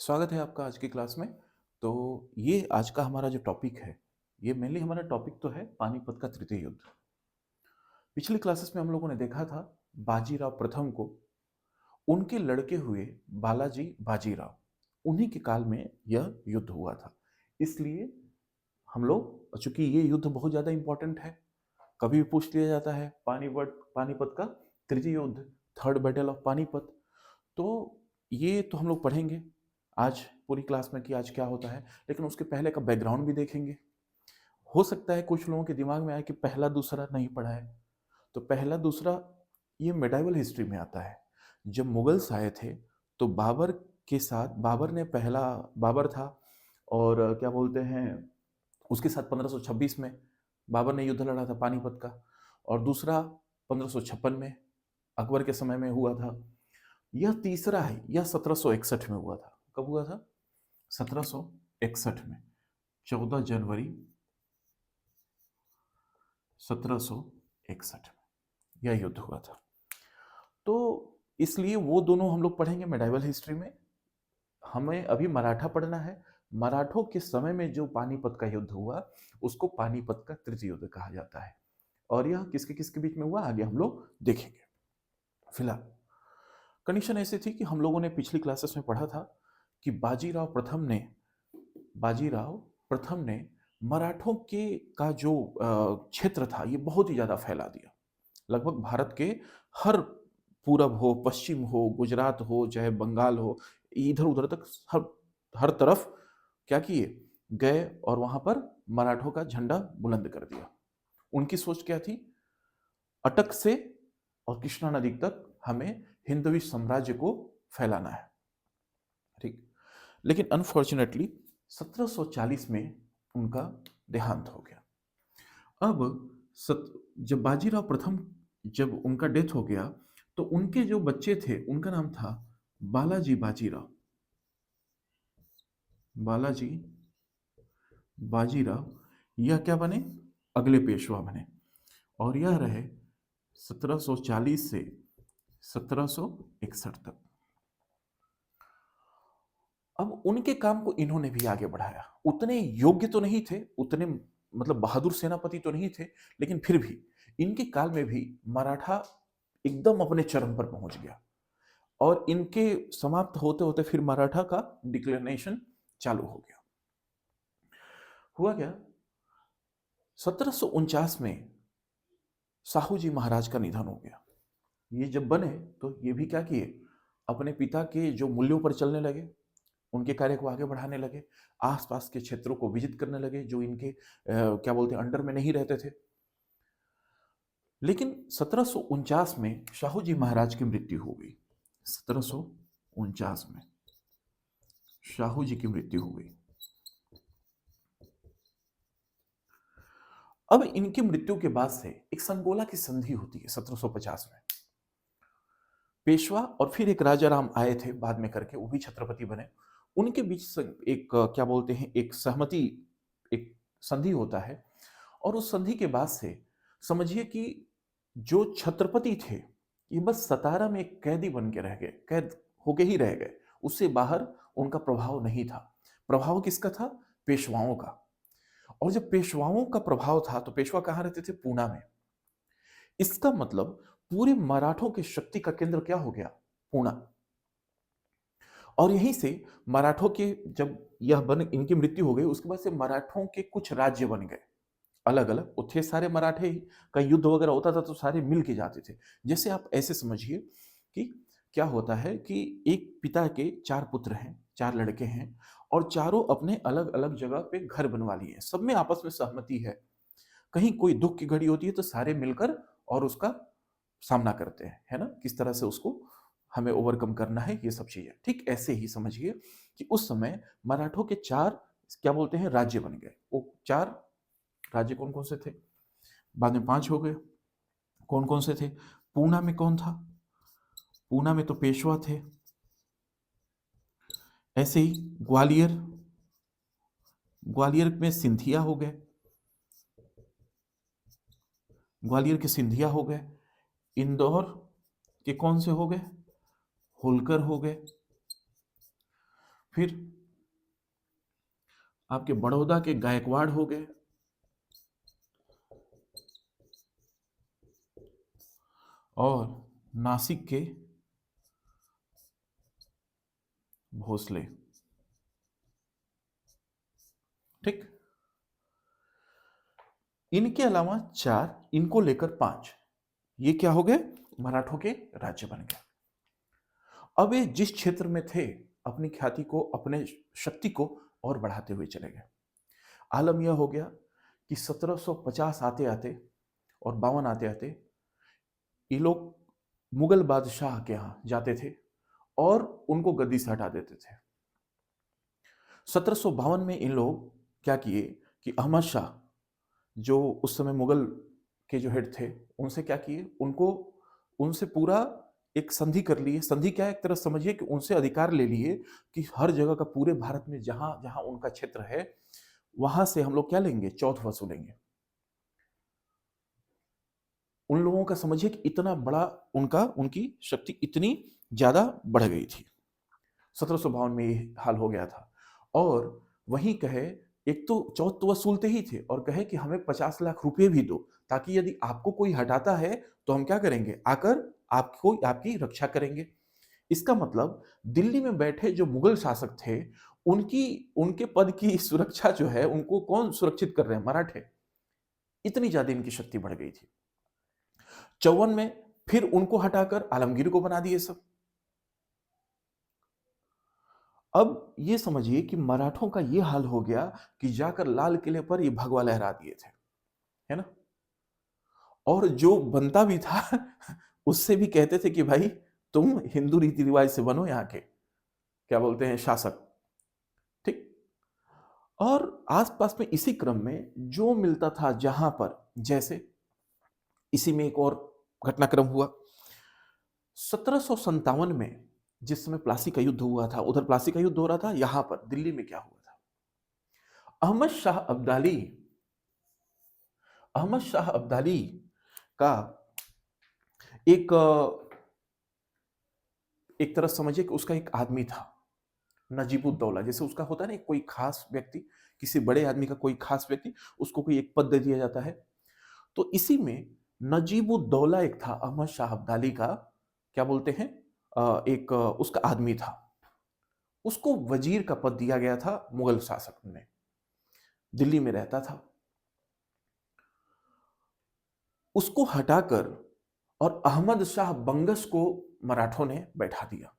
स्वागत है आपका आज की क्लास में। तो ये आज का हमारा जो टॉपिक है, ये मेनली हमारा टॉपिक तो है पानीपत का तृतीय युद्ध। पिछली क्लासेस में हम लोगों ने देखा था बाजीराव प्रथम को, उनके लड़के हुए बालाजी बाजीराव, उन्हीं के काल में यह युद्ध हुआ था। इसलिए हम लोग, चूंकि ये युद्ध बहुत ज़्यादा इंपॉर्टेंट है, कभी भी पूछ लिया जाता है पानीपत पानीपत का तृतीय युद्ध, थर्ड बैटल ऑफ पानीपत। तो ये तो हम लोग पढ़ेंगे आज पूरी क्लास में कि आज क्या होता है, लेकिन उसके पहले का बैकग्राउंड भी देखेंगे। हो सकता है कुछ लोगों के दिमाग में आए कि पहला दूसरा नहीं पढ़ा है। तो पहला दूसरा ये मेडाइवल हिस्ट्री में आता है। जब मुगल्स आए थे तो बाबर के साथ, बाबर ने पहला, बाबर था और क्या बोलते हैं, उसके साथ 1526 में बाबर ने युद्ध लड़ा था पानीपत का, और दूसरा 1556 में अकबर के समय में हुआ था। यह तीसरा है, यह 1761 में हुआ था। कब हुआ था? 1761 में, 14 जनवरी 1761 में यह युद्ध हुआ था। तो इसलिए वो दोनों हम लोग पढ़ेंगे मेडाइवल हिस्ट्री में। हमें अभी मराठा पढ़ना है। मराठों के समय में जो पानीपत का युद्ध हुआ उसको पानीपत का तृतीय युद्ध कहा जाता है, और यह किसके किसके बीच में हुआ आगे हम लोग देखेंगे। फिलहाल कंडीशन ऐसी थी कि हम लोगों ने पिछली क्लासेस में पढ़ा था कि बाजीराव प्रथम ने मराठों के का जो क्षेत्र था ये बहुत ही ज्यादा फैला दिया। लगभग भारत के हर, पूरब हो, पश्चिम हो, गुजरात हो, चाहे बंगाल हो, इधर उधर तक हर हर तरफ क्या किए, गए और वहां पर मराठों का झंडा बुलंद कर दिया। उनकी सोच क्या थी? अटक से और कृष्णा नदी तक हमें हिंदवी साम्राज्य को फैलाना है। ठीक। लेकिन अनफॉर्चुनेटली 1740 में उनका देहांत हो गया। अब जब बाजीराव प्रथम, जब उनका डेथ हो गया तो उनके जो बच्चे थे उनका नाम था बालाजी बाजीराव। बालाजी बाजीराव यह क्या बने? अगले पेशवा बने, और यह रहे 1740 से 1761 तक। अब उनके काम को इन्होंने भी आगे बढ़ाया। उतने योग्य तो नहीं थे, उतने मतलब बहादुर सेनापति तो नहीं थे, लेकिन फिर भी इनके काल में भी मराठा एकदम अपने चरम पर पहुंच गया, और इनके समाप्त होते होते फिर मराठा का डिक्लेनेशन चालू हो गया। हुआ क्या? 1749 में साहू जी महाराज का निधन हो गया। ये जब बने तो ये भी क्या किए, अपने पिता के जो मूल्यों पर चलने लगे, उनके कार्य को आगे बढ़ाने लगे, आसपास के क्षेत्रों को विजिट करने लगे जो इनके क्या बोलते हैं अंडर में नहीं रहते थे। लेकिन 1749 में शाहू जी महाराज की मृत्यु हो गई। 1749 में शाहू जी की मृत्यु हो गई। अब इनकी मृत्यु के बाद से एक संगोला की संधि होती है 1750 में। पेशवा और फिर एक राजा राम आए थे बाद में करके, वो भी छत्रपति बने। उनके बीच एक क्या बोलते हैं, एक सहमति, एक संधि होता है, और उस संधि के बाद से समझिए कि जो छत्रपति थे ये बस सतारा में एक कैदी बन के रह गए, कैद होके ही रह गए। उससे बाहर उनका प्रभाव नहीं था। प्रभाव किसका था? पेशवाओं का। और जब पेशवाओं का प्रभाव था तो पेशवा कहाँ रहते थे? पूना में। इसका मतलब पूरे मराठों की शक्ति का केंद्र क्या हो गया? पूना। और यहीं से मराठों के, जब यह बन, इनकी मृत्यु हो गई, उसके बाद से मराठों के कुछ राज्य बन गए अलग अलग। वो थे सारे मराठे ही, का युद्ध वगैरह होता था तो सारे मिल के जाते थे। जैसे आप ऐसे समझिए कि क्या होता है कि एक पिता के चार पुत्र हैं, चार लड़के हैं, और चारों अपने अलग अलग जगह पे घर बनवा लिए हैं। सब में आपस में सहमति है। कहीं कोई दुख की घड़ी होती है तो सारे मिलकर और उसका सामना करते हैं, है ना, किस तरह से उसको हमें ओवरकम करना है, ये सब चीजें। ठीक ऐसे ही समझिए कि उस समय मराठों के चार क्या बोलते हैं राज्य बन गए। वो चार राज्य कौन कौन से थे? बाद में पांच हो गए। कौन कौन से थे? पूना में कौन था? पूना में तो पेशवा थे। ऐसे ही ग्वालियर, ग्वालियर में सिंधिया हो गए, ग्वालियर के सिंधिया हो गए। इंदौर के कौन से हो गए? होलकर हो गए। फिर आपके बड़ौदा के गायकवाड़ हो गए, और नासिक के भोसले। ठीक, इनके अलावा चार, इनको लेकर पांच, ये क्या हो गए, मराठों के राज्य बन गए। अब ये जिस क्षेत्र में थे, अपनी ख्याति को, अपने शक्ति को और बढ़ाते हुए चले गए। आलम यह हो गया कि 1750 आते आते और 52 आते आते ये लोग मुगल बादशाह के यहाँ जाते थे और उनको गद्दी से हटा देते थे। 1752 में इन लोग क्या किए कि अहमद शाह, जो उस समय मुगल के जो हेड थे, उनसे क्या किए, उनको उनसे पूरा एक संधि कर लिए। संधि क्या है, एक तरह समझिए कि उनसे अधिकार ले लिए कि हर जगह का, पूरे भारत में जहां जहां उनका क्षेत्र है, वहां से हम लोग क्या लेंगे, चौथ वसूलेंगे। उन लोगों का समझिए कि इतना बड़ा उनकी शक्ति इतनी ज्यादा बढ़ गई थी। 1752 में ये हाल हो गया था। और वहीं कहे, एक तो चौथ तो वसूलते ही थे, और कहे कि हमें 50 लाख रुपए भी दो, ताकि यदि आपको कोई हटाता है तो हम क्या करेंगे, आकर आपको, आपकी रक्षा करेंगे। इसका मतलब दिल्ली में बैठे जो मुगल शासक थे, उनकी उनके पद की सुरक्षा जो है, उनको कौन सुरक्षित कर रहे हैं, मराठे। इतनी ज्यादा इनकी शक्ति बढ़ गई थी। 54 में फिर उनको हटाकर आलमगीर को बना दिए सब। अब ये समझिए कि मराठों का ये हाल हो गया कि जाकर लाल किले पर ये भगवा लहरा दिए थे, है ना। और जो बनता भी था उससे भी कहते थे कि भाई तुम हिंदू रीति रिवाज से बनो, यहाँ के क्या बोलते हैं, शासक। ठीक। और आसपास में इसी क्रम में जो मिलता था जहां पर, जैसे इसी में एक और घटनाक्रम हुआ 1757 में, जिस समय प्लासी का युद्ध हुआ था, उधर प्लासी का युद्ध हो रहा था, यहां पर दिल्ली में क्या हुआ था, अहमद शाह अब्दाली, अहमद शाह अब्दाली का एक एक तरह समझिए कि उसका एक आदमी था, नजीबुद्दौला। जैसे उसका होता है ना कोई खास व्यक्ति, किसी बड़े आदमी का कोई खास व्यक्ति, उसको कोई एक पद दे दिया जाता है। तो इसी में नजीबुद्दौला एक था, अहमद शाह अब्दाली का क्या बोलते हैं, एक उसका आदमी था। उसको वजीर का पद दिया गया था मुगल शासक ने, दिल्ली में रहता था। उसको हटाकर और अहमद शाह बंगस को मराठों ने बैठा दिया।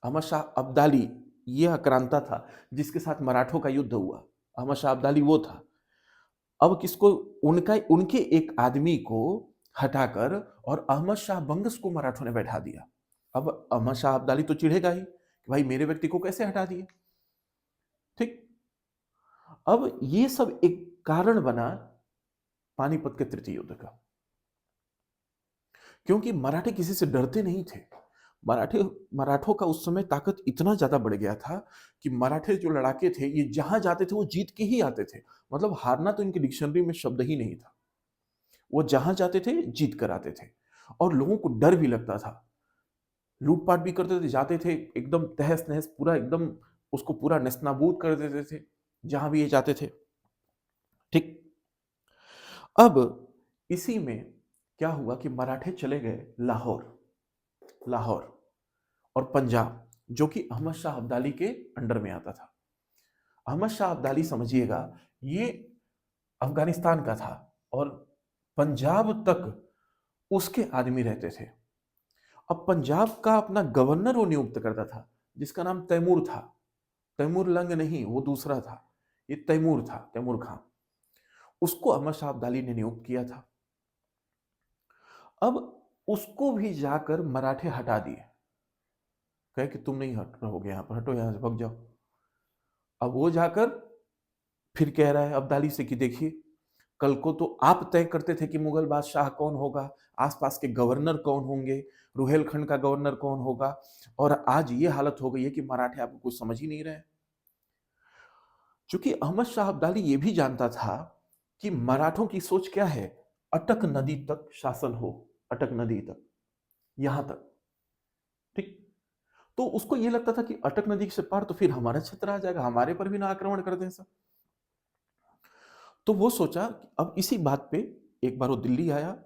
अहमद शाह अब्दाली ये आक्रांता था जिसके साथ मराठों का युद्ध हुआ, अहमद शाह अब्दाली वो था। अब किसको, उनका उनके एक आदमी को हटाकर और अहमद शाह बंगस को मराठों ने बैठा दिया। अब अहमद शाह अब्दाली तो चिढ़ेगा ही कि भाई मेरे व्यक्ति को कैसे हटा दिए। ठीक। अब ये सब एक कारण बना पानीपत के तृतीय युद्ध का, क्योंकि मराठे किसी से डरते नहीं थे। मराठों का उस समय ताकत इतना ज्यादा बढ़ गया था कि मराठे जो लड़ाके थे, ये जहां जाते थे वो जीत के ही आते थे। मतलब हारना तो इनकी डिक्शनरी में शब्द ही नहीं था। वो जहां जाते थे जीत कर आते थे, और लोगों को डर भी लगता था। लूटपाट भी करते थे, जाते थे एकदम तहस नहस, पूरा एकदम उसको पूरा नेस्तनाबूद कर देते थे जहां भी ये जाते थे। ठीक। अब इसी में क्या हुआ कि मराठे चले गए लाहौर, लाहौर और पंजाब, जो कि अहमद शाह अब्दाली के अंडर में आता था। अहमद शाह अब्दाली समझिएगा ये अफगानिस्तान का था, और पंजाब तक उसके आदमी रहते थे। अब पंजाब का अपना गवर्नर वो नियुक्त करता था, जिसका नाम तैमूर था। तैमूर लंग नहीं, वो दूसरा था, ये तैमूर था, तैमूर खान। उसको अहमद शाह अब्दाली ने नियुक्त किया था। अब उसको भी जाकर मराठे हटा दिए, कहे कि तुम नहीं हट रहोगे, यहां पर हटो, यहां से भग जाओ। अब वो जाकर फिर कह रहा है अब्दाली से कि देखिए, कल को तो आप तय करते थे कि मुगल बादशाह कौन होगा, आसपास के गवर्नर कौन होंगे, रुहेलखंड का गवर्नर कौन होगा, और आज ये हालत हो गई है कि मराठे आपको कुछ समझ ही नहीं रहे। चूंकि अहमद शाह अब्दाली ये भी जानता था कि मराठों की सोच क्या है, अटक नदी तक शासन हो, अटक नदी तक, यहां तक। ठीक। तो उसको ये लगता था कि अटक नदी से पार तो फिर हमारा क्षेत्र आ जाएगा, हमारे पर भी ना आक्रमण कर दें सब। तो वो सोचा कि अब इसी बात पे एक बार वो दिल्ली आया,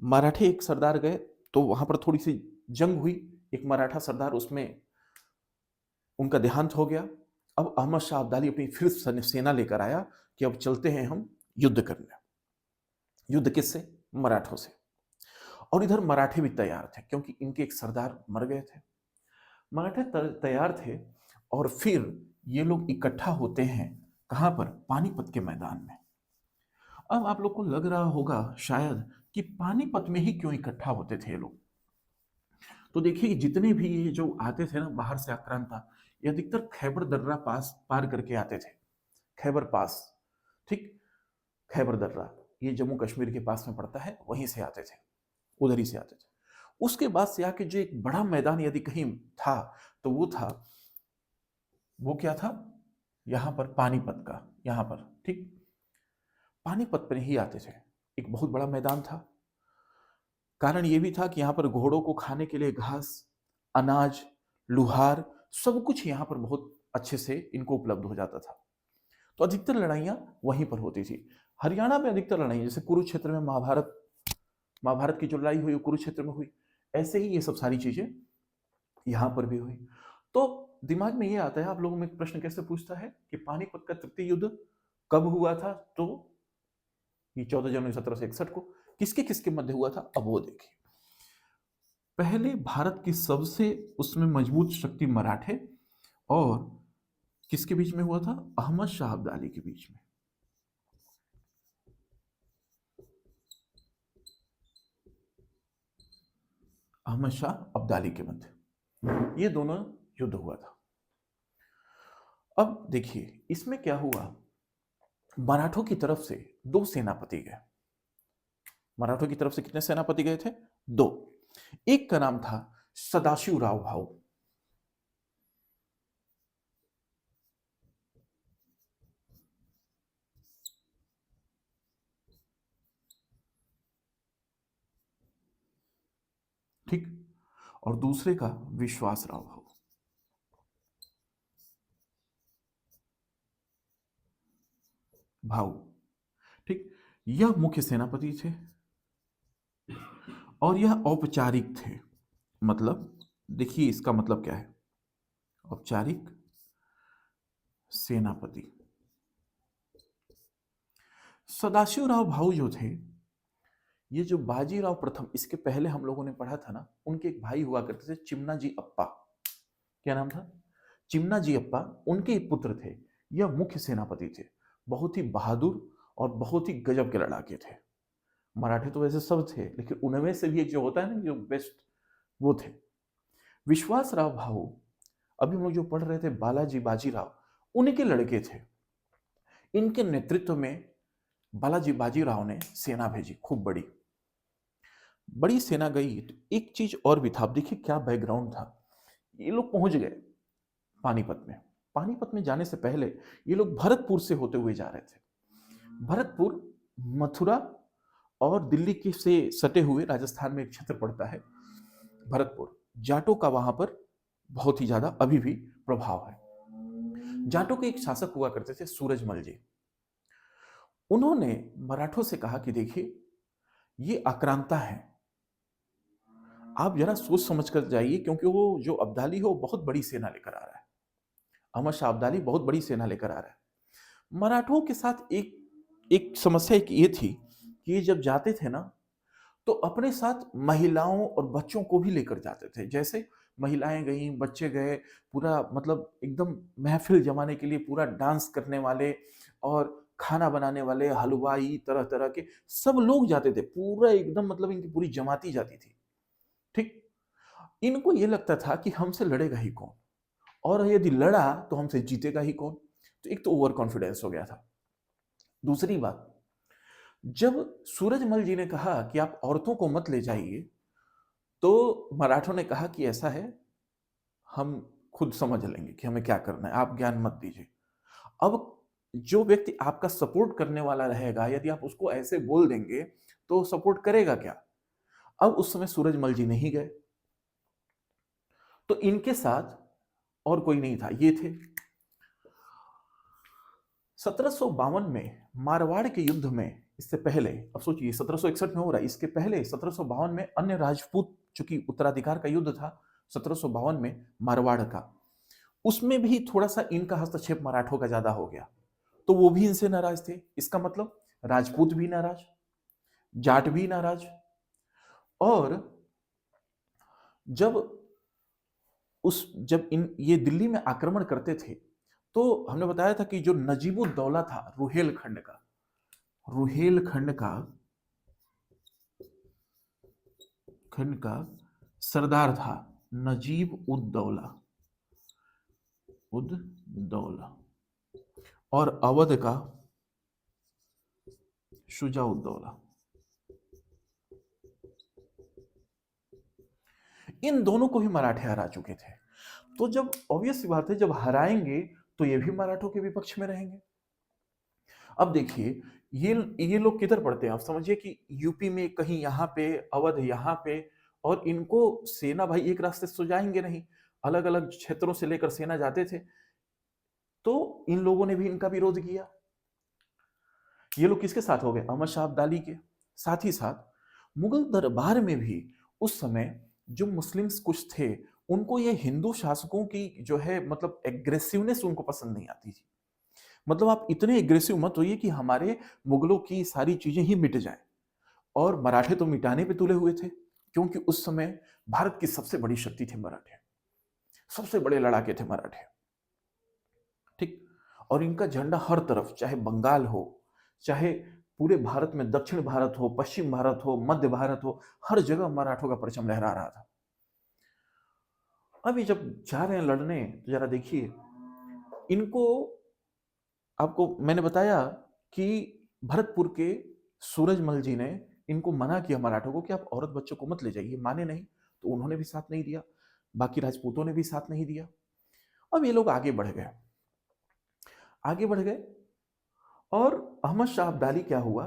मराठे एक सरदार गए, तो वहां पर थोड़ी सी जंग हुई। एक मराठा सरदार उसमें उनका देहांत हो गया। अब अहमद शाह अब्दाली अपनी फिर सेना लेकर आया कि अब चलते हैं हम युद्ध करने। युद्ध किससे? मराठों से। और इधर मराठे भी तैयार थे क्योंकि इनके एक सरदार मर गए थे। मराठे तैयार थे और फिर ये लोग इकट्ठा होते हैं कहां पर? पानीपत के मैदान में। अब आप लोग को लग रहा होगा शायद कि पानीपत में ही क्यों इकट्ठा होते थे ये लोग। तो देखिए जितने भी ये जो आते थे ना बाहर से आक्रांता, ये अधिकतर खैबर दर्रा पास पार करके आते थे। खैबर पास, ठीक, खैबर दर्रा ये जम्मू कश्मीर के पास में पड़ता है, वहीं से आते थे, उधर ही से आते थे। उसके बाद से आके जो एक बड़ा मैदान यदि कहीं था तो वो था, वो क्या था? यहां पर पानीपत का, यहां पर, ठीक, पानीपत पर ही आते थे। एक बहुत बड़ा मैदान था। कारण ये भी था कि यहाँ पर घोड़ों को खाने के लिए घास, अनाज, लुहार, सब कुछ यहाँ पर बहुत अच्छे से इनको उपलब्ध हो जाता था। तो अधिकतर लड़ाइयाँ वहीं पर होती थी। हरियाणा में अधिकतर लड़ाइयाँ, जैसे कुरुक्षेत्र में महाभारत, महाभारत की जो लड़ाई हुई वो कुरुक्षेत्र में हुई, ऐसे ही ये सब सारी चीजें यहाँ पर भी हुई। तो दिमाग में ये आता है, आप लोगों में एक प्रश्न कैसे पूछता है कि पानीपत का तृतीय युद्ध कब हुआ था? तो ये 14 जनवरी 1761 को। किसके किसके मध्य हुआ था? अब वो देखिए। पहले भारत की सबसे उसमें मजबूत शक्ति मराठे और किसके बीच में हुआ था? अहमद शाह अब्दाली के बीच में। अहमद शाह अब्दाली के मध्य ये दोनों युद्ध हुआ था। अब देखिए इसमें क्या हुआ, मराठों की तरफ से दो सेनापति गए। मराठों की तरफ से कितने सेनापति गए थे? दो। एक का नाम था सदाशिव राव भाऊ, ठीक, और दूसरे का विश्वास राव भाऊ। भाऊ, ठीक, यह मुख्य सेनापति थे और यह औपचारिक थे। मतलब देखिए इसका मतलब क्या है, औपचारिक सेनापति। सदाशिवराव भाऊ जो थे, ये जो बाजीराव प्रथम, इसके पहले हम लोगों ने पढ़ा था ना, उनके एक भाई हुआ करते थे चिमना जी अप्पा। क्या नाम था? चिमना जी अप्पा, उनके एक पुत्र थे। यह मुख्य सेनापति थे, बहुत ही बहादुर और बहुत ही गजब के लड़ाके थे। मराठे तो वैसे सब थे, लेकिन उनमें से भी एक जो होता है ना, जो बेस्ट, वो थे। विश्वास राव भाऊ, अभी हम लोग जो पढ़ रहे थे बालाजी बाजीराव, उनके लड़के थे। इनके नेतृत्व में बालाजी बाजीराव ने सेना भेजी, खूब बड़ी बड़ी सेना गई। तो एक चीज और भी था, आप देखिए क्या बैकग्राउंड था। ये लोग पहुंच गए पानीपत में। पानीपत में जाने से पहले ये लोग भरतपुर से होते हुए जा रहे थे। भरतपुर मथुरा और दिल्ली के से सटे हुए राजस्थान में एक क्षेत्र पड़ता है भरतपुर। जाटों का वहां पर बहुत ही ज्यादा अभी भी प्रभाव है। जाटों के एक शासक हुआ करते थे सूरजमल जी। उन्होंने मराठों से कहा कि देखिए ये आक्रांता है, आप जरा सोच समझ कर जाइए, क्योंकि वो जो अब्दाली है वो बहुत बड़ी सेना लेकर आ रहा है। अहमद शाह अब्दाली बहुत बड़ी सेना लेकर आ रहा है। मराठों के साथ एक एक समस्या एक ये थी कि ये जब जाते थे ना, तो अपने साथ महिलाओं और बच्चों को भी लेकर जाते थे। जैसे महिलाएं गई, बच्चे गए, पूरा मतलब एकदम महफिल जमाने के लिए पूरा डांस करने वाले और खाना बनाने वाले, हलवाई, तरह तरह के सब लोग जाते थे। पूरा एकदम मतलब इनकी पूरी जमाती जाती थी, ठीक। इनको ये लगता था कि हमसे लड़ेगा ही कौन, और यदि लड़ा तो हमसे जीतेगा ही कौन। तो एक तो ओवर कॉन्फिडेंस हो गया था। दूसरी बात, जब सूरजमल जी ने कहा कि आप औरतों को मत ले जाइए, तो मराठों ने कहा कि ऐसा है, हम खुद समझ लेंगे कि हमें क्या करना है, आप ज्ञान मत दीजिए। अब जो व्यक्ति आपका सपोर्ट करने वाला रहेगा, यदि आप उसको ऐसे बोल देंगे तो सपोर्ट करेगा क्या? अब उस समय सूरजमल जी नहीं गए। तो इनके साथ और कोई नहीं था, ये थे। 1752 में मारवाड़ के युद्ध में, इससे पहले, अब सोचिए 1761 में हो रहा है, इसके पहले 1752 में अन्य राजपूत, चूंकि उत्तराधिकार का युद्ध था 1752 में मारवाड़ का, उसमें भी थोड़ा सा इनका हस्तक्षेप मराठों का ज्यादा हो गया, तो वो भी इनसे नाराज थे। इसका मतलब राजपूत भी नाराज, जाट भी नाराज। और जब जब इन ये दिल्ली में आक्रमण करते थे, तो हमने बताया था कि जो नजीबुद्दौला था रुहेलखंड का सरदार था, नजीब उद्दौला, और अवध का शुजाउद्दौला। इन दोनों को भी मराठे हरा चुके थे। तो जब ऑब्वियस सी बात है, जब हराएंगे तो ये भी मराठों के विपक्ष में रहेंगे। अब देखिए, ये लोग किधर पड़ते हैं, आप समझिए कि यूपी में कहीं यहाँ पे, अवध यहाँ पे, और इनको सेना भाई एक रास्ते से तो जाएंगे नहीं, अलग अलग क्षेत्रों से लेकर सेना जाते थे, तो इन लोगों ने भी इनका विरोध किया। ये लोग किसके साथ हो गए, अहमद शाह अब्दाली के। साथ ही साथ मुगल दरबार में भी उस समय जो मुस्लिम्स कुछ थे, उनको ये हिंदू शासकों की जो है मतलब एग्रेसिवनेस उनको पसंद नहीं आती थी। मतलब आप इतने एग्रेसिव मत होइए कि हमारे मुगलों की सारी चीजें ही मिट जाएं। और मराठे तो मिटाने पे तुले हुए थे, क्योंकि उस समय भारत की सबसे बड़ी शक्ति थे मराठे, सबसे बड़े लड़ाके थे मराठे, ठीक। और इनका झंडा हर तरफ, चाहे बंगाल हो, चाहे पूरे भारत में, दक्षिण भारत हो, पश्चिम भारत हो, मध्य भारत हो, हर जगह मराठों का परचम लहरा रहा था। अभी जब जा रहे हैं लड़ने, तो जरा देखिए इनको, आपको मैंने बताया कि भरतपुर के सूरजमल जी ने इनको मना किया मराठों को कि आप औरत बच्चों को मत ले जाइए, माने नहीं, तो उन्होंने भी साथ नहीं दिया, बाकी राजपूतों ने भी साथ नहीं दिया। अब ये लोग आगे बढ़ गए, और अहमद शाह अब्दाली क्या हुआ,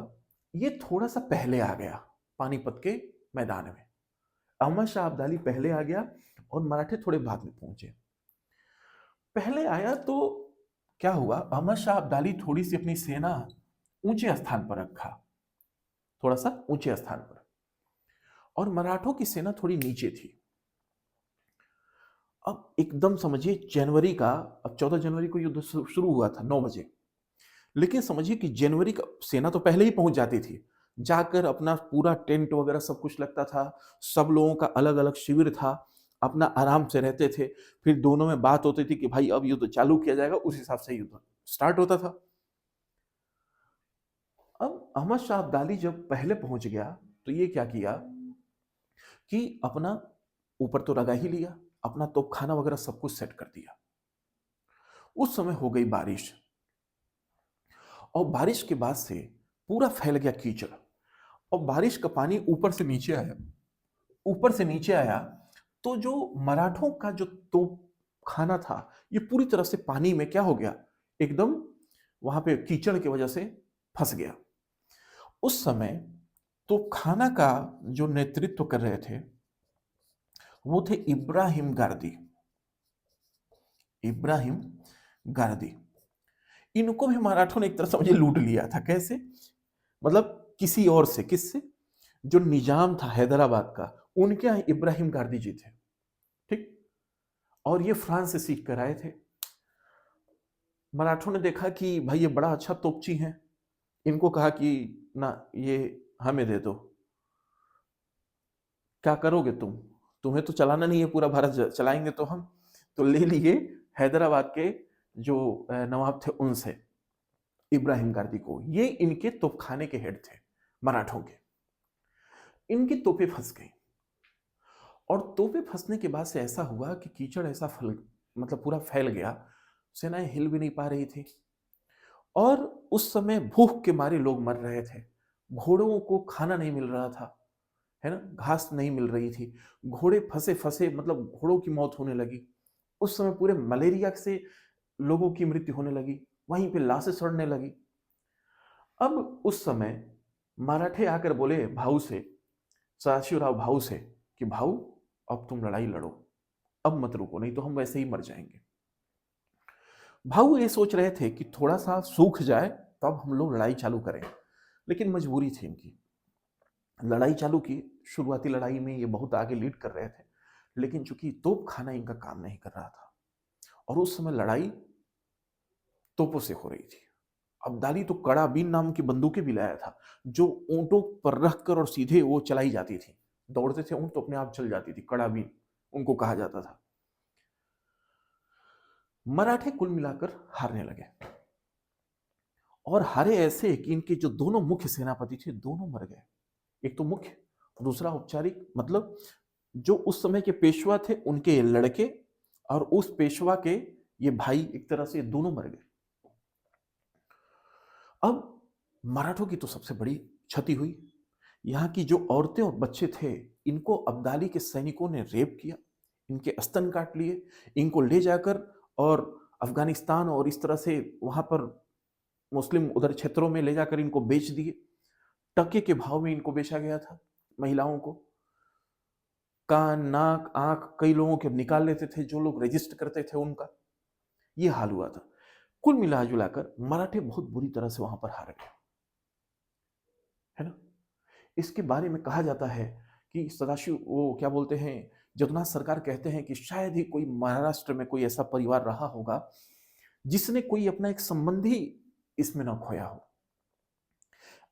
ये थोड़ा सा पहले आ गया पानीपत के मैदान में। अहमद शाह अब्दाली पहले आ गया और मराठे थोड़े बाद में पहुंचे। पहले आया तो क्या हुआ, अहमद शाह अब्दाली थोड़ी सी अपनी सेना ऊंचे स्थान पर रखा, थोड़ा सा ऊंचे स्थान पर, और मराठों की सेना थोड़ी नीचे थी। अब एकदम समझिए जनवरी का, अब 14 जनवरी को युद्ध शुरू हुआ था 9 बजे, लेकिन समझिए कि जनवरी का सेना तो पहले ही पहुंच जाती थी, जाकर अपना पूरा टेंट वगैरह सब कुछ लगता था, सब लोगों का अलग अलग शिविर था, अपना आराम से रहते थे। फिर दोनों में बात होती थी कि भाई अब युद्ध चालू किया जाएगा, उस हिसाब से युद्ध स्टार्ट होता था। अब अहमद शाह अब्दाली जब पहले पहुंच गया, तो ये क्या किया कि अपना ऊपर तो लगा ही लिया, अपना तोपखाना वगैरह सब कुछ सेट कर दिया। उस समय हो गई बारिश, और बारिश के बाद से पूरा फैल गया कीचड़, और बारिश का पानी ऊपर से नीचे आया, तो जो मराठों का जो तोप खाना था, ये पूरी तरह से पानी में क्या हो गया, एकदम वहां पे कीचड़ की वजह से फंस गया। उस समय तोप खाना का जो नेतृत्व कर रहे थे, वो थे इब्राहिम गारदी। इनको भी मराठों ने एक तरह समझे लूट लिया था। कैसे, मतलब किसी और से, किससे, जो निजाम था हैदराबाद का, उनके यहाँ इब्राहिम गारदी जी थे, ठीक। और ये फ्रांस से सीख कर आए थे। मराठों ने देखा कि भाई ये बड़ा अच्छा तोपची है, इनको कहा कि ना ये हमें दे दो। क्या करोगे तुम्हें तो चलाना नहीं है पूरा भारत, चलाएंगे तो हम। तो ले लिए हैदराबाद के जो नवाब थे उनसे इब्राहिम गारदी को। ये इनके तोपखाने के हेड थे मराठों के। इनकी तोपें फंस गई, और तोपें फंसने के बाद से ऐसा हुआ कि कीचड़ ऐसा मतलब पूरा फैल गया, सेनाएं हिल भी नहीं पा रही थी, और उस समय भूख के मारे लोग मर रहे थे, घोड़ों को खाना नहीं मिल रहा था, है ना, घास नहीं मिल रही थी, घोड़े फंसे फंसे, मतलब घोड़ों की मौत होने लगी। उस समय पूरे मलेरिया से लोगों की मृत्यु होने लगी, वहीं पे लाशें सड़ने लगी। अब उस समय मराठे आकर बोले भाऊ से, सदाशिवराव भाऊ से, कि भाऊ अब तुम लड़ाई लड़ो, अब मत रुको, नहीं तो हम वैसे ही मर जाएंगे। भाऊ ये सोच रहे थे कि थोड़ा सा सूख जाए तब हम लोग लड़ाई चालू करें, लेकिन मजबूरी थी इनकी। लड़ाई चालू की। शुरुआती लड़ाई में ये बहुत आगे लीड कर रहे थे, लेकिन चूंकि तोप खाना इनका काम नहीं कर रहा था और उस समय लड़ाई तोपों से हो रही थी। अब्दाली तो कड़ाबीन नाम की बंदूकें भी लाया था, जो ऊंटों पर रखकर और सीधे वो चलाई जाती थी। दौड़ते थे ऊंट तो अपने आप चल जाती थी, कड़ाबीन उनको कहा जाता था। मराठे कुल मिलाकर हारने लगे और हारे ऐसे कि इनके जो दोनों मुख्य सेनापति थे दोनों मर गए। एक तो मुख्य, दूसरा औपचारिक, मतलब जो उस समय के पेशवा थे उनके लड़के और उस पेशवा के ये भाई, एक तरह से दोनों मर गए। अब मराठों की तो सबसे बड़ी क्षति हुई। यहाँ की जो औरतें और बच्चे थे इनको अब्दाली के सैनिकों ने रेप किया, इनके स्तन काट लिए, इनको ले जाकर और अफगानिस्तान और इस तरह से वहां पर मुस्लिम उधर क्षेत्रों में ले जाकर इनको बेच दिए। टके के भाव में इनको बेचा गया था। महिलाओं को कान, नाक, आंख कई लोगों के निकाल लेते थे, जो लोग रजिस्टर करते थे उनका ये हाल हुआ था। कुल मिला जुलाकर मराठे बहुत बुरी तरह से वहां पर हार गए, है ना। इसके बारे में कहा जाता है कि सदाशिव, वो क्या बोलते हैं, जगन्नाथ सरकार कहते हैं कि शायद ही कोई महाराष्ट्र में कोई ऐसा परिवार रहा होगा जिसने कोई अपना एक संबंधी इसमें न खोया हो।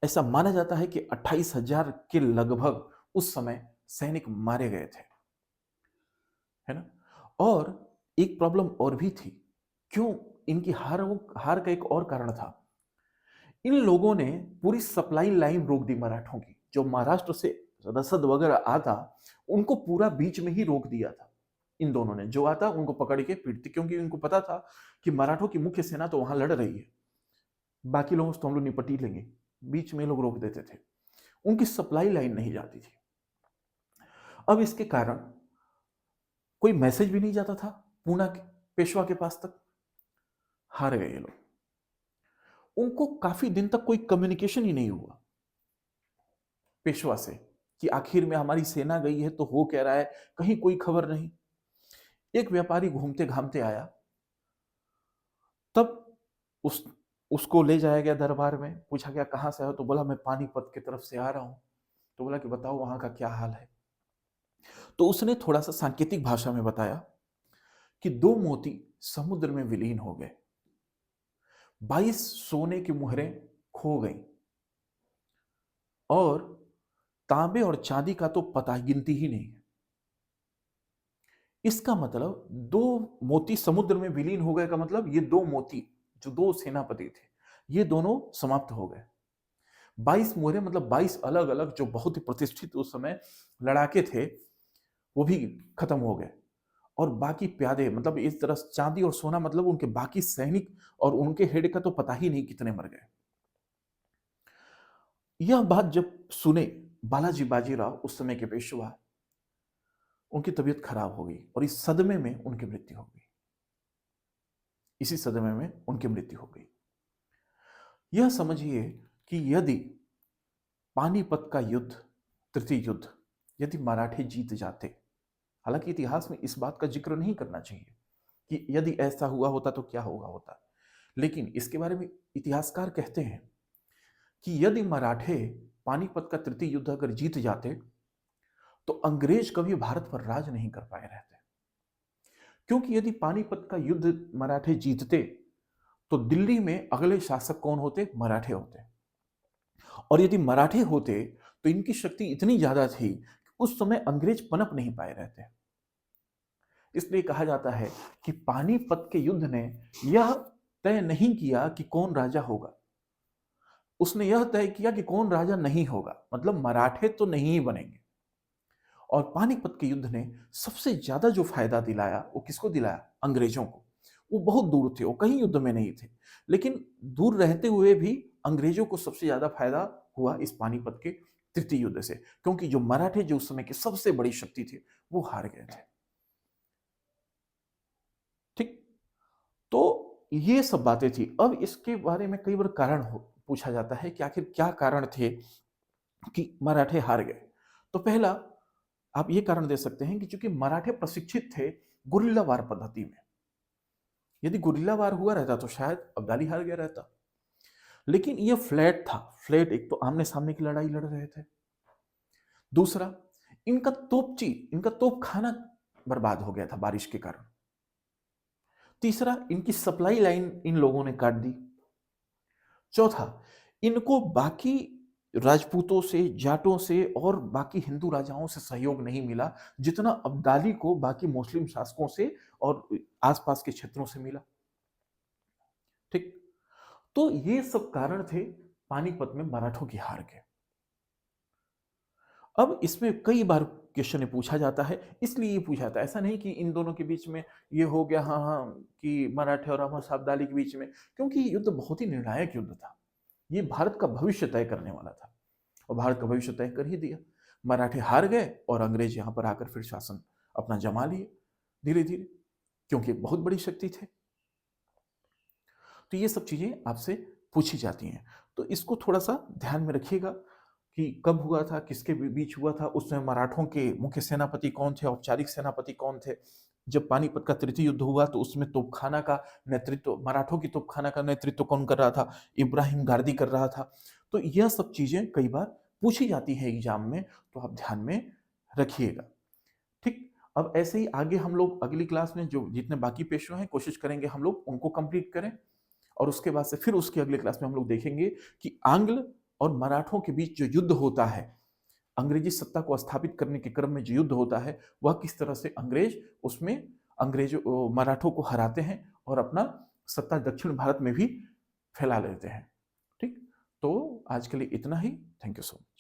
ऐसा माना जाता है कि 28,000 के लगभग उस समय सैनिक मारे गए थे, है ना। और एक प्रॉब्लम और भी थी। क्यों इनकी हार हार का एक और कारण था। इन लोगों ने पूरी सप्लाई लाइन रोक दी मराठों की। जो महाराष्ट्र से रसद वगैरह आता उनको पूरा बीच में ही रोक दिया था। इन दोनों ने जो आता उनको पकड़ के पीटते, क्योंकि उनको पता था कि मराठों की मुख्य सेना तो वहां लड़ रही है, बाकी लोगों से तो हम लोग निपट ही लेंगे। बीच में लोग रोक देते थे, उनकी सप्लाई लाइन नहीं जाती थी। अब इसके कारण कोई मैसेज भी नहीं जाता था पूना के पेशवा के पास तक। हार गए ये लोग। उनको काफी दिन तक कोई कम्युनिकेशन ही नहीं हुआ पेशवा से कि आखिर में हमारी सेना गई है तो हो क्या रहा है, कहीं कोई खबर नहीं। एक व्यापारी घूमते घामते आया, तब उस उसको ले जाया गया दरबार में। पूछा गया कहां से हो, तो बोला मैं पानीपत की तरफ से आ रहा हूं। तो बोला कि बताओ वहां का क्या हाल है। तो उसने थोड़ा सा सांकेतिक भाषा में बताया कि 2 मोती समुद्र में विलीन हो गए, 22 सोने की मुहरें खो गई और तांबे और चांदी का तो पता गिनती ही नहीं है। इसका मतलब 2 मोती समुद्र में विलीन हो गए का मतलब ये 2 मोती जो 2 सेनापति थे ये दोनों समाप्त हो गए। 22 मोहरे मतलब 22 अलग अलग जो बहुत ही प्रतिष्ठित उस समय लड़ाके थे वो भी खत्म हो गए। और बाकी प्यादे मतलब इस तरह चांदी और सोना मतलब उनके बाकी सैनिक और उनके हेड का तो पता ही नहीं कितने मर गए। यह बात जब सुने बालाजी बाजीराव उस समय के पेशवा, उनकी तबीयत खराब हो गई और इस सदमे में उनकी मृत्यु हो गई। इसी सदमे में उनकी मृत्यु हो गई। यह समझिए कि यदि पानीपत का युद्ध, तृतीय युद्ध, यदि मराठे जीत जाते, हालांकि इतिहास में इस बात का जिक्र नहीं करना चाहिए कि यदि ऐसा हुआ होता तो क्या होगा होता, लेकिन इसके बारे में इतिहासकार कहते हैं कि यदि मराठे पानीपत का तृतीय युद्ध अगर जीत जाते तो अंग्रेज कभी भारत पर राज नहीं कर पाए रहते। क्योंकि यदि पानीपत का युद्ध मराठे जीतते तो दिल्ली में अगले शासक कौन होते, मराठे होते। और यदि मराठे होते तो इनकी शक्ति इतनी ज्यादा थी कि उस समय अंग्रेज पनप नहीं पाए रहते। इसलिए कहा जाता है कि पानीपत के युद्ध ने यह तय नहीं किया कि कौन राजा होगा, उसने यह तय किया कि कौन राजा नहीं होगा, मतलब मराठे तो नहीं ही बनेंगे। और पानीपत के युद्ध ने सबसे ज्यादा जो फायदा दिलाया वो किसको दिलाया, अंग्रेजों को। वो बहुत दूर थे, वो कहीं युद्ध में नहीं थे, लेकिन दूर रहते हुए भी अंग्रेजों को सबसे ज्यादा फायदा हुआ इस पानीपत के तृतीय युद्ध से, क्योंकि जो मराठे जो उस समय की सबसे बड़ी शक्ति थे वो हार गए थे। ठीक। तो ये सब बातें थी। अब इसके बारे में कई बार कारण हो पूछा जाता है कि आखिर क्या कारण थे कि मराठे हार गए। तो पहला आप ये कारण दे सकते हैं कि चूंकि मराठे प्रशिक्षित थे गुरिल्ला वार पद्धति में, यदि गुरिल्ला वार हुआ रहता तो शायद अब्दाली हार गया रहता, लेकिन ये फ्लैट था। फ्लैट, एक तो आमने सामने की लड़ाई लड़ रहे थे, दूसरा इनका तोप खाना बर्बाद हो गया था बारिश के कारण, तीसरा इनकी सप्लाई लाइन इन लोगों ने काट दी, चौथा इनको बाकी राजपूतों से, जाटों से और बाकी हिंदू राजाओं से सहयोग नहीं मिला जितना अब्दाली को बाकी मुस्लिम शासकों से और आसपास के क्षेत्रों से मिला। ठीक, तो ये सब कारण थे पानीपत में मराठों की हार के। अब इसमें कई बार क्वेश्चन पूछा जाता है, इसलिए ये पूछा जाता है, ऐसा नहीं कि इन दोनों के बीच में ये हो गया, हाँ हाँ, कि मराठे और अहमद शाह अब्दाली के बीच में, क्योंकि ये युद्ध बहुत ही निर्णायक युद्ध था। ये भारत का भविष्य तय करने वाला था और भारत का भविष्य तय कर ही दिया। मराठे हार गए और अंग्रेज यहाँ पर आकर फिर शासन अपना जमा लिए धीरे धीरे, क्योंकि बहुत बड़ी शक्ति थे। तो ये सब चीजें आपसे पूछी जाती हैं, तो इसको थोड़ा सा ध्यान में रखिएगा कि कब हुआ था, किसके बीच हुआ था, उसमें मराठों के मुख्य सेनापति कौन थे, औपचारिक सेनापति कौन थे। जब पानीपत का तृतीय युद्ध हुआ तो उसमें तोपखाना का नेतृत्व, मराठों की तोपखाना का नेतृत्व कौन कर रहा था, इब्राहिम गारदी कर रहा था। तो यह सब चीजें कई बार पूछी जाती है एग्जाम में, तो आप ध्यान में रखिएगा। ठीक, अब ऐसे ही आगे हम लोग अगली क्लास में जो जितने बाकी पेशवे हैं कोशिश करेंगे हम लोग उनको कंप्लीट करें, और उसके बाद से फिर उसके अगले क्लास में हम लोग देखेंगे कि आंग्ल और मराठों के बीच जो युद्ध होता है, अंग्रेजी सत्ता को स्थापित करने के क्रम में जो युद्ध होता है, वह किस तरह से अंग्रेज उसमें अंग्रेजों मराठों को हराते हैं और अपना सत्ता दक्षिण भारत में भी फैला लेते हैं। ठीक, तो आज के लिए इतना ही। Thank you so much.